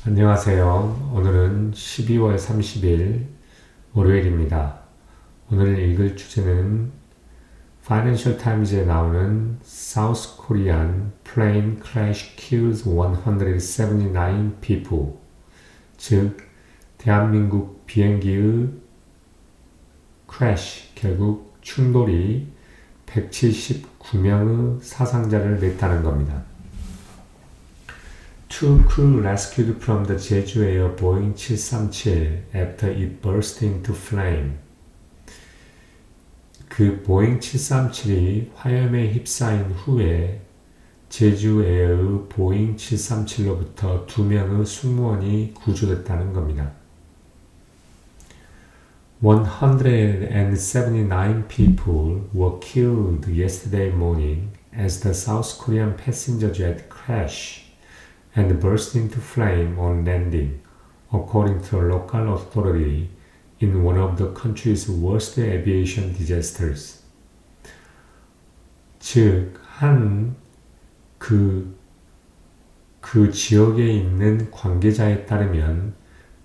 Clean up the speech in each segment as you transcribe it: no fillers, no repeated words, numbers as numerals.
안녕하세요. 오늘은 12월 30일 월요일입니다. 오늘 읽을 주제는 Financial Times에 나오는 South Korean plane crash kills 179 people, 즉 대한민국 비행기의 crash, 결국 충돌이 179명의 사상자를 냈다는 겁니다. Two crew rescued from the Jeju Air Boeing 737 after it burst into flame. 그 보잉 737이 화염에 휩싸인 후에 제주 에어의 보잉 737로부터 2명의 승무원이 구조됐다는 겁니다. 179 people were killed yesterday morning as the South Korean passenger jet crashed and burst into flame on landing, according to a local authority in one of the country's worst aviation disasters. 즉, 그 지역에 있는 관계자에 따르면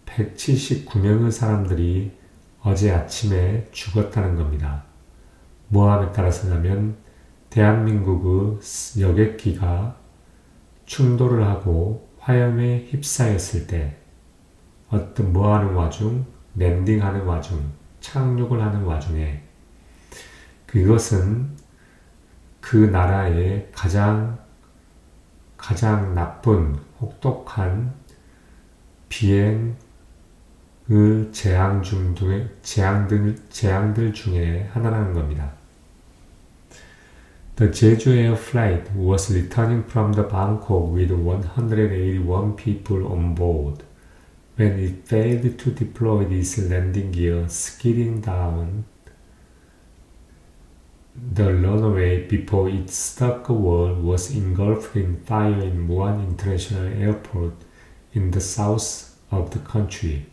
179명의 사람들이 어제 아침에 죽었다는 겁니다. 뭐함에 따라서냐면 대한민국의 여객기가 충돌을 하고 화염에 휩싸였을 때 어떤 뭐하는 와중, 랜딩하는 와중, 착륙을 하는 와중에 그것은 그 나라의 가장 나쁜, 혹독한 비행의 재앙들 중에 하나라는 겁니다. The Jeju Air flight was returning from the Bangkok with 181 people on board when it failed to deploy its landing gear, skidding down the runway before it struck a wall was engulfed in fire in Muan International Airport in the south of the country.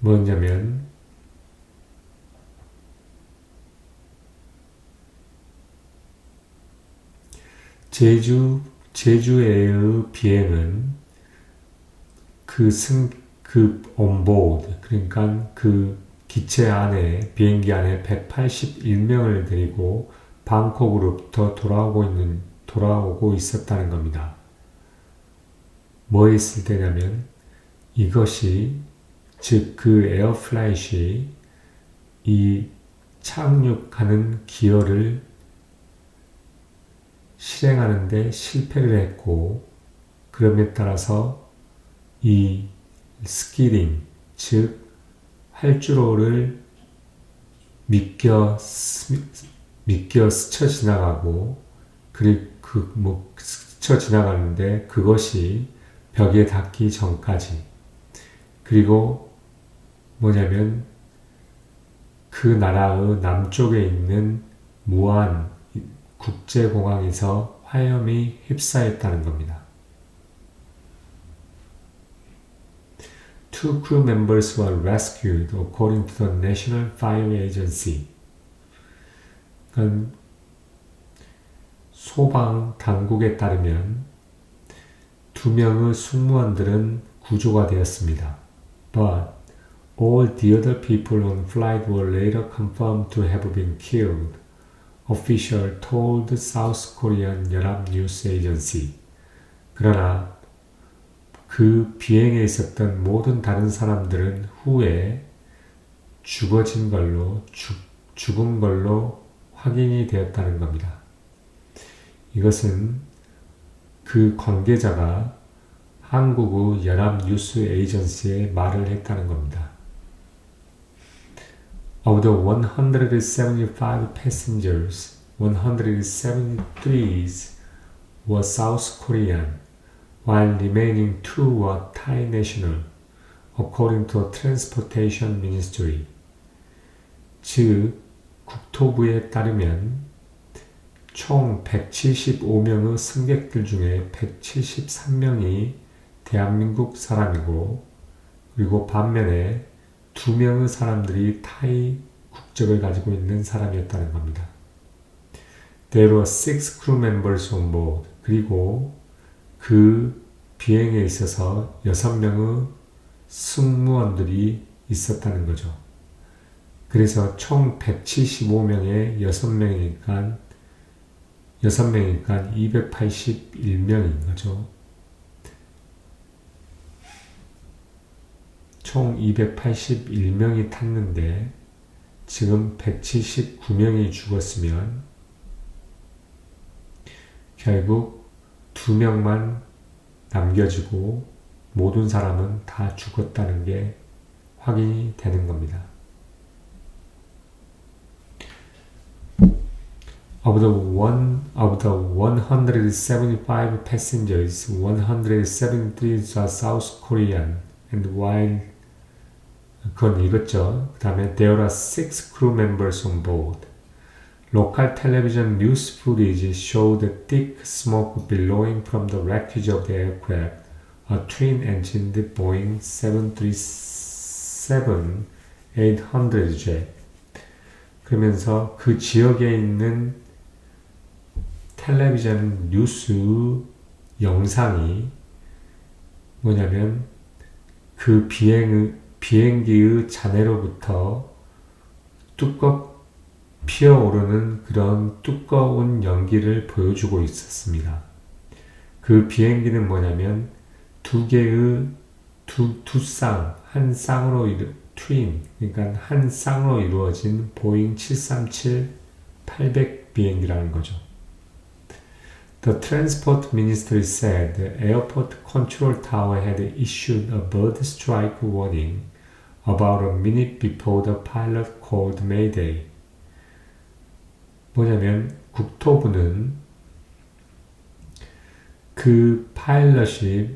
뭐냐면 제주에의 비행은 그 온보드, 그러니까 그 기체 안에, 비행기 안에 181명을 데리고 방콕으로부터 돌아오고 있었다는 겁니다. 뭐 했을 때냐면 이것이, 즉 그 에어플라이트이 이 착륙하는 기어를 실행하는데 실패를 했고, 그럼에 따라서 이 스키딩, 즉 활주로를 미껴 스쳐 지나가고, 그리고 스쳐 지나가는데 그것이 벽에 닿기 전까지, 그리고 뭐냐면 그 나라의 남쪽에 있는 무안 국제공항에서 화염이 휩싸였다는 겁니다. Two crew members were rescued according to the National Fire Agency. 그러니까 소방 당국에 따르면 2명의 승무원들은 구조가 되었습니다. But all the other people on flight were later confirmed to have been killed. Official told South Korean 연합 뉴스 에이전시. 그러나 그 비행에 있었던 모든 다른 사람들은 후에 죽은 걸로 확인이 되었다는 겁니다. 이것은 그 관계자가 한국의 연합 뉴스 에이전시에 말을 했다는 겁니다. Of the 175 passengers, 173 were South Korean, while remaining 2 were Thai national, according to a transportation ministry. 즉, 국토부에 따르면 총 175명의 승객들 중에 173명이 대한민국 사람이고, 그리고 반면에 2명의 사람들이 타이 국적을 가지고 있는 사람이었다는 겁니다. There were 6 crew members on board. 그리고 그 비행에 있어서 6명의 승무원들이 있었다는 거죠. 그래서 총 175명에 6명이니까 281명인 거죠. 총 281명이 탔는데 지금 179명이 죽었으면 결국 2명만 남겨지고 모든 사람은 다 죽었다는 게 확인이 되는 겁니다. Of the 175 passengers, 173 are South Korean, and while 그건 읽었죠. 그 다음에 there are 6 crew members on board. Local television news footage showed thick smoke billowing from the wreckage of the aircraft, a twin-engined Boeing 737-800 jet. 그러면서 그 지역에 있는 텔레비전 뉴스 영상이 뭐냐면 그 비행기의 잔해로부터 피어오르는 그런 두꺼운 연기를 보여주고 있었습니다. 그 비행기는 뭐냐면 한 쌍으로 트윈, 그러니까 한 쌍으로 이루어진 보잉 737-800 비행기라는 거죠. The Transport Ministry said the airport control tower had issued a bird strike warning about a minute before the pilot called Mayday. 뭐냐면 국토부는 그 파일럿이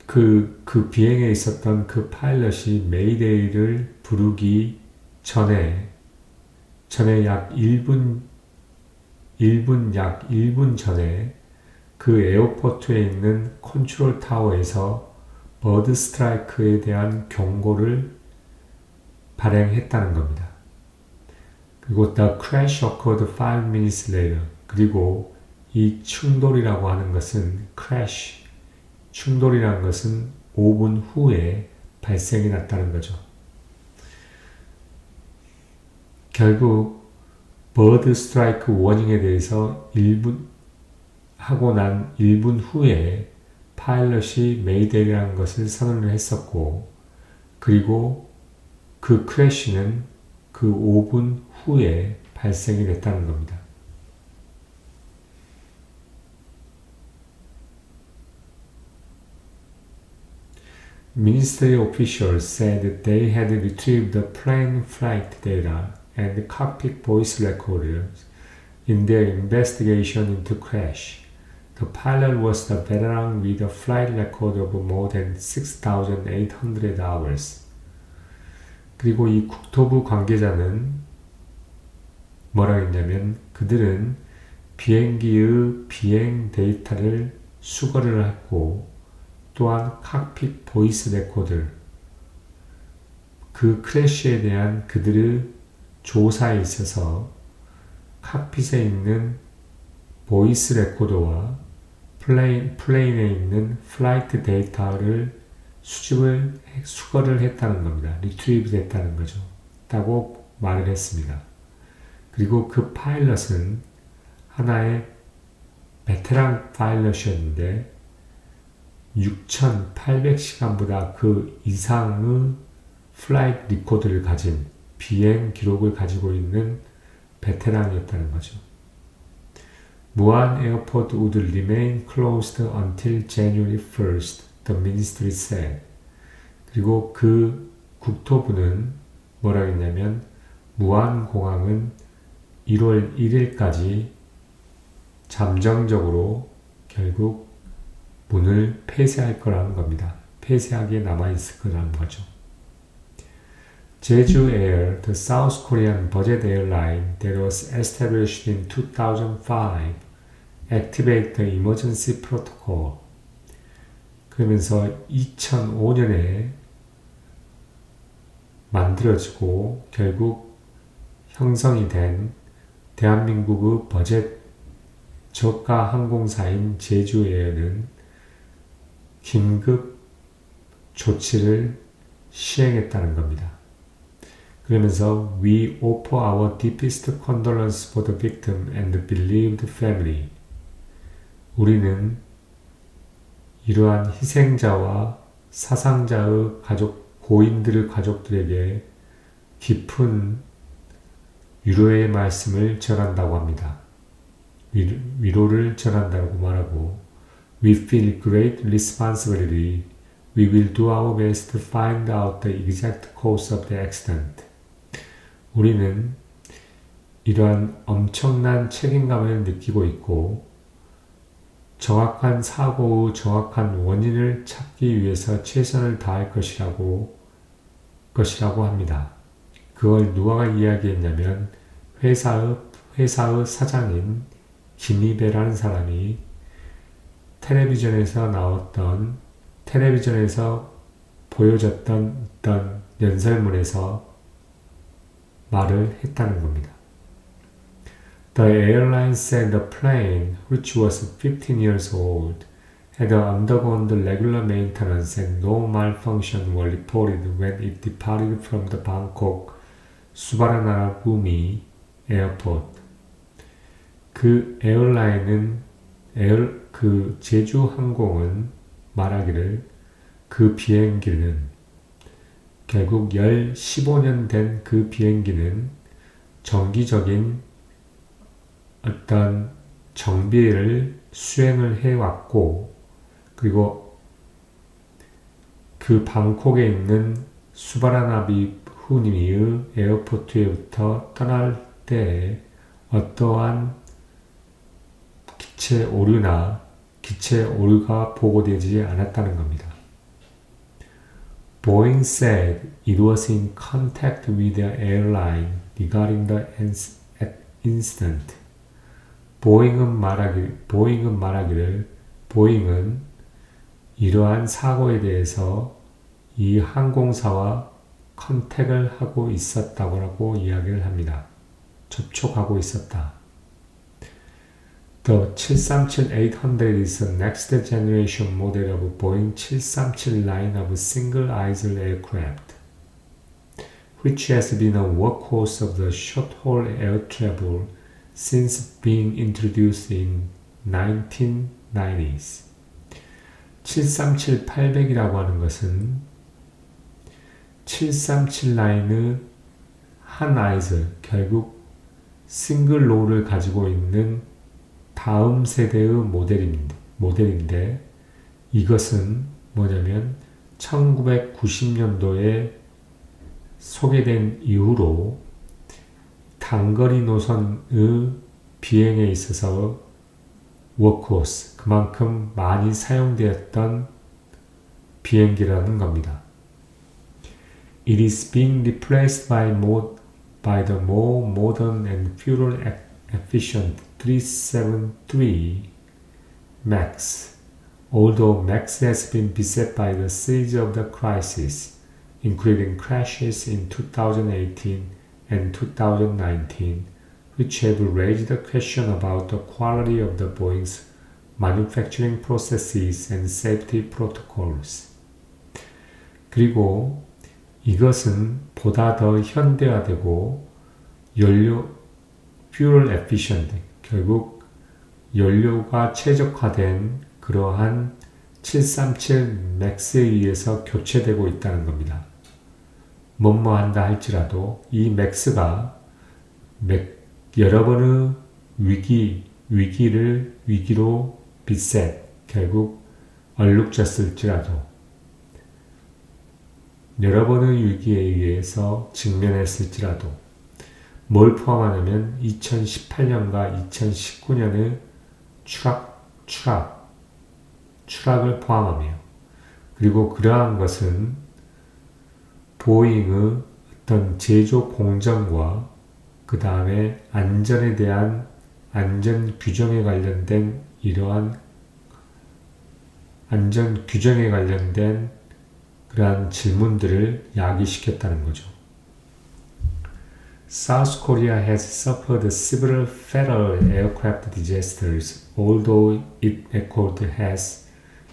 그 비행에 있었던 그 파일럿이 메이데이를 부르기 전에 약 1분 전에 그 에어포트에 있는 컨트롤 타워에서 버드 스트라이크에 대한 경고를 발행했다는 겁니다. 그리고 the crash occurred 5 minutes later. 그리고 이 충돌이라고 하는 것은 충돌이라는 것은 5분 후에 발생이 났다는 거죠. 결국 버드 스트라이크 워닝에 대해서 1분 하고 난 1분 후에 파일럿이 메이데이라는 것을 선언을 했었고, 그리고 그 크래시는 그 5분 후에 발생이 됐다는 겁니다. Ministry officials said they had retrieved the plane flight data and cockpit voice recorders in their investigation into crash. The pilot was a veteran with a flight record of more than 6,800 hours. 그리고 이 국토부 관계자는 뭐라 했냐면 그들은 비행기의 비행 데이터를 수거를 했고 또한 칵핏 보이스 레코드 그 크래시에 대한 그들의 조사에 있어서 칵핏에 있는 보이스 레코더와 플레인에 있는 플라이트 데이터를 수거를 했다는 겁니다. 리트리브 했다는 거죠. 라고 말을 했습니다. 그리고 그 파일럿은 하나의 베테랑 파일럿이었는데 6,800시간보다 그 이상의 플라이트 리코드를 가진 비행 기록을 가지고 있는 베테랑이었다는 거죠. 무안 에어포트 would remain closed until January 1st, the ministry said. 그리고 그 국토부는 뭐라 했냐면 무안 공항은 1월 1일까지 잠정적으로 결국 문을 폐쇄할 거라는 겁니다. 폐쇄하게 남아있을 거라는 거죠. Jeju Air, the South Korean budget airline that was established in 2005, activated the emergency protocol. 그러면서 2005년에 만들어지고 결국 형성이 된 대한민국의 버젯 저가 항공사인 제주에어는 긴급 조치를 시행했다는 겁니다. 그러면서 We offer our deepest condolence for the victim and the bereaved family. 우리는 이러한 희생자와 사상자의 고인들의 가족들에게 깊은 위로의 말씀을 전한다고 합니다. 위로를 전한다고 말하고 We feel great responsibility. We will do our best to find out the exact cause of the accident. 우리는 이러한 엄청난 책임감을 느끼고 있고 정확한 사고의 정확한 원인을 찾기 위해서 최선을 다할 것이라고 합니다. 그걸 누가 이야기했냐면 회사의 사장인 김이배라는 사람이 텔레비전에서 보여졌던 어떤 연설문에서 말을 했다는 겁니다. The airline said the plane, which was 15 years old, had undergone the regular maintenance and no malfunction were reported when it departed from the Bangkok Suvarnabhumi Airport. 그 제주 항공은 말하기를 그 비행기는 결국 15년 된 그 비행기는 정기적인 어떤 정비를 수행을 해왔고 그리고 그 방콕에 있는 수바라나비후니의 에어포트에부터 떠날 때 어떠한 기체 오류가 보고되지 않았다는 겁니다. Boeing said it was in contact with the airline regarding the incident. 보잉은 말하기를 보잉은 이러한 사고에 대해서 이 항공사와 컨택을 하고 있었다고 이야기를 합니다. 접촉하고 있었다. The 737-800 is the next generation model of Boeing 737 line of single-aisle aircraft, which has been a workhorse of the short-haul air travel since being introduced in 1990s. 737-800이라고 하는 것은 737 라인의 한 아이슬, 결국 싱글 로우를 가지고 있는 다음 세대의 모델인데 이것은 뭐냐면 1990년도에 소개된 이후로 단거리 노선의 비행에 있어서 워크호스, 그만큼 많이 사용되었던 비행기라는 겁니다. It is being replaced by the more modern and fuel efficient 373 MAX, although MAX has been beset by the series of the crises, including crashes in 2018 and 2019, which have raised the question about the quality of the Boeing's manufacturing processes and safety protocols. 그리고 이것은 보다 더 현대화되고 fuel efficient, 결국 연료가 최적화된 그러한 737 맥스에 의해서 교체되고 있다는 겁니다. 뭐뭐한다 할지라도 이 맥스가 여러 번의 위기로 빗셋, 결국 얼룩졌을지라도 여러 번의 위기에 의해서 직면했을지라도 뭘 포함하냐면 2018년과 2019년의 추락을 포함하며, 그리고 그러한 것은 보잉의 어떤 제조 공정과 그 다음에 안전에 대한 안전 규정에 관련된 이러한 안전 규정에 관련된 그러한 질문들을 야기시켰다는 거죠. South Korea has suffered several fatal aircraft disasters, although it record has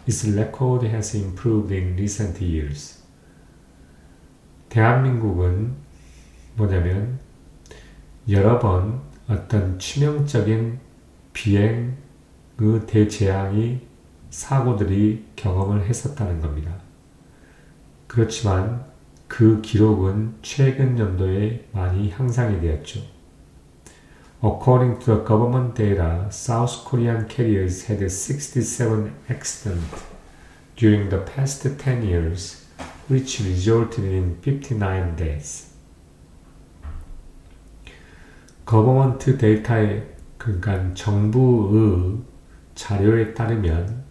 its record has improved in recent years. 대한민국은 뭐냐면 여러 번 어떤 치명적인 비행의 대재앙이 사고들이 경험을 했었다는 겁니다. 그렇지만 그 기록은 최근 연도에 많이 향상이 되었죠. According to the government data, South Korean carriers had 67 accidents during the past 10 years, which resulted in 59 deaths. government 데이터에 그러니까 정부의 자료에 따르면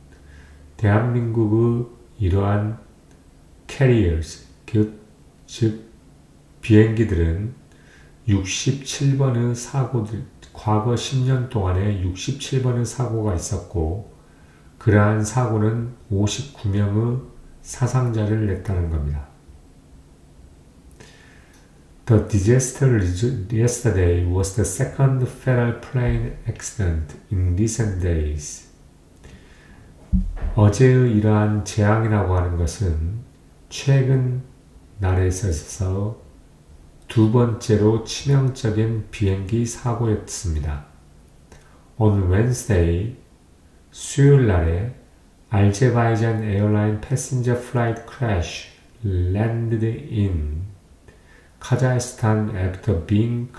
대한민국의 이러한 carriers, 즉 비행기들은 67번의 사고들, 과거 10년 동안에 67번의 사고가 있었고 그러한 사고는 59명의 사상자를 냈다는 겁니다. The disaster yesterday was the second fatal plane accident in recent days. 어제의 이러한 재앙이라고 하는 것은 최근 날에 있어서 두 번째로 치명적인 비행기 사고였습니다. On Wednesday, 수요일 날에 Azerbaijan airline passenger flight crash landed in Kazakhstan after being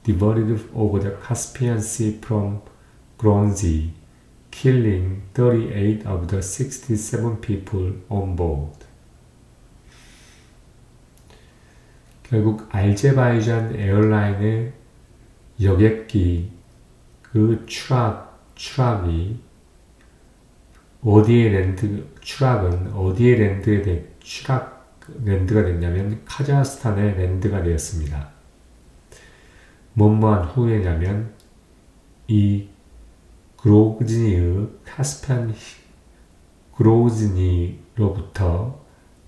diverted over the Caspian Sea from Grozny, killing 38 of the 67 people on board. 결국 알제바이잔 에어라인의 여객기 그 추락이 추락은 어디에 랜드가 됐냐면 카자흐스탄에 랜드가 되었습니다. 뭐뭐한 후에냐면 이 그로즈니로부터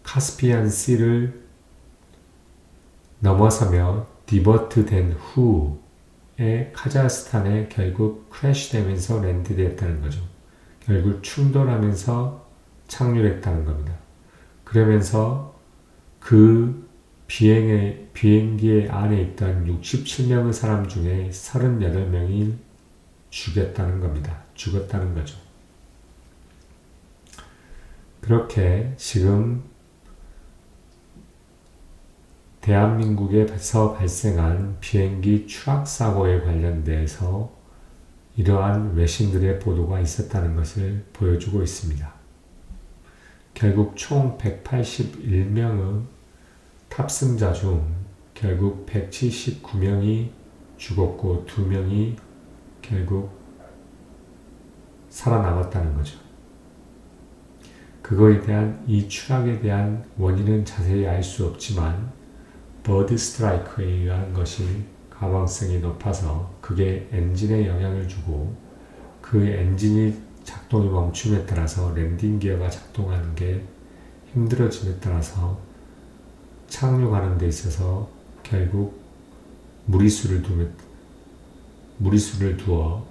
카스피안 씨를 넘어서며 디버트 된 후에 카자흐스탄에 결국 크래시되면서 랜드되었다는 거죠. 결국 충돌하면서 착륙했다는 겁니다. 그러면서 그 비행기의 안에 있던 67명의 사람 중에 38명이 죽었다는 거죠. 그렇게 지금 대한민국에서 발생한 비행기 추락사고에 관련돼서 이러한 외신들의 보도가 있었다는 것을 보여주고 있습니다. 결국 총 181명의 탑승자 중 결국 179명이 죽었고 2명이 결국 살아남았다는 거죠. 그거에 대한 이 추락에 대한 원인은 자세히 알 수 없지만 버드 스트라이크에 의한 것이 가망성이 높아서 그게 엔진에 영향을 주고 그 엔진이 작동이 멈춤에 따라서 랜딩 기어가 작동하는 게 힘들어짐에 따라서 착륙하는 데 있어서 결국 무리수를 두어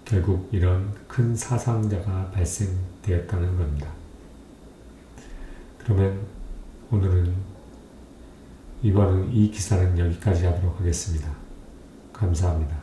결국 이런 큰 사상자가 발생되었다는 겁니다. 그러면 이번 이 기사는 여기까지 하도록 하겠습니다. 감사합니다.